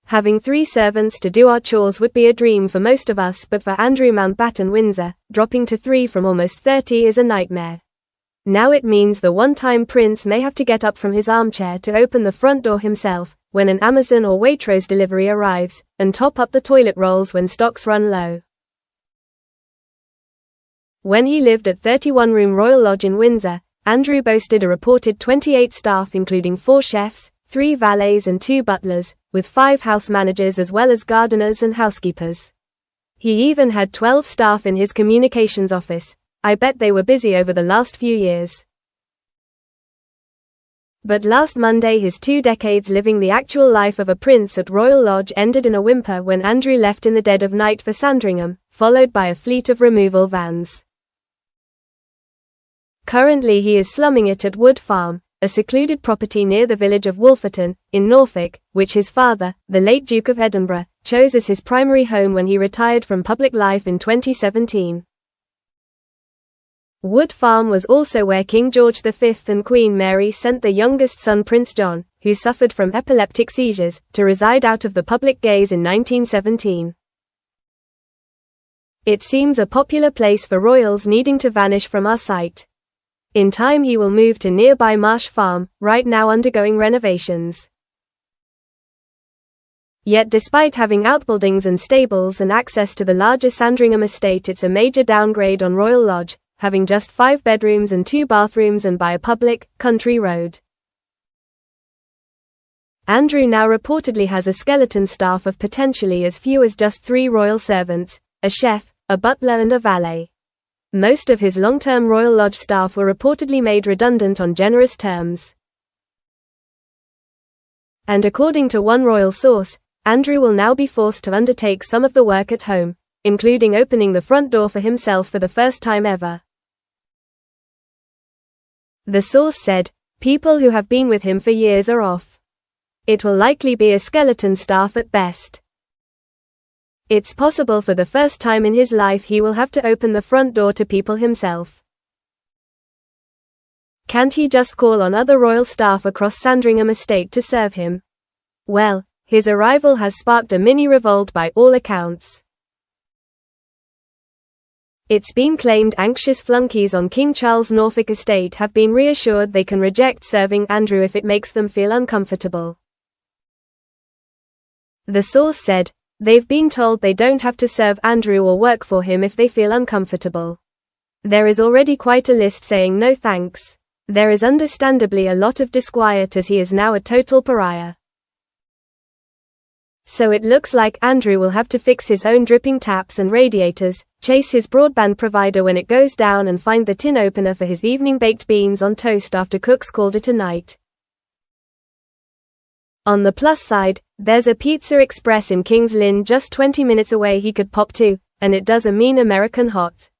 Having 3 servants to do our chores would be a dream for most of us, but for Andrew Mountbatten-Windsor, dropping to 3 from almost 30 is a nightmare. Now it means the one-time prince may have to get up from his armchair to open the front door himself, when an Amazon or Waitrose delivery arrives, and top up the toilet rolls when stocks run low. When he lived at 31-room Royal Lodge in Windsor, Andrew boasted a reported 28 staff including 4 chefs, 3 valets and 2 butlers, with 5 house managers as well as gardeners and housekeepers. He even had 12 staff in his communications office. I bet they were busy over the last few years. But last Monday his 2 decades living the actual life of a prince at Royal Lodge ended in a whimper when Andrew left in the dead of night for Sandringham, followed by a fleet of removal vans. Currently he is slumming it at Wood Farm, a secluded property near the village of Wolferton, in Norfolk, which his father, the late Duke of Edinburgh, chose as his primary home when he retired from public life in 2017. Wood Farm was also where King George V and Queen Mary sent their youngest son Prince John, who suffered from epileptic seizures, to reside out of the public gaze in 1917. It seems a popular place for royals needing to vanish from our sight. In time he will move to nearby Marsh Farm, right now undergoing renovations. Yet despite having outbuildings and stables and access to the larger Sandringham estate, it's a major downgrade on Royal Lodge, having just 5 bedrooms and 2 bathrooms and by a public, country road. Andrew now reportedly has a skeleton staff of potentially as few as just 3 royal servants, a chef, a butler and a valet. Most of his long-term Royal Lodge staff were reportedly made redundant on generous terms. And according to one royal source, Andrew will now be forced to undertake some of the work at home, including opening the front door for himself for the first time ever. The source said, "People who have been with him for years are off. It will likely be a skeleton staff at best. It's possible for the first time in his life he will have to open the front door to people himself. Can't he just call on other royal staff across Sandringham estate to serve him? Well, his arrival has sparked a mini revolt by all accounts. It's been claimed anxious flunkies on King Charles' Norfolk estate have been reassured they can reject serving Andrew if it makes them feel uncomfortable. The source said, they've been told they don't have to serve Andrew or work for him if they feel uncomfortable. There is already quite a list saying no thanks. There is understandably a lot of disquiet as he is now a total pariah. So it looks like Andrew will have to fix his own dripping taps and radiators, chase his broadband provider when it goes down and find the tin opener for his evening baked beans on toast after cooks called it a night. On the plus side, there's a Pizza Express in King's Lynn just 20 minutes away he could pop to, and it does a mean American hot.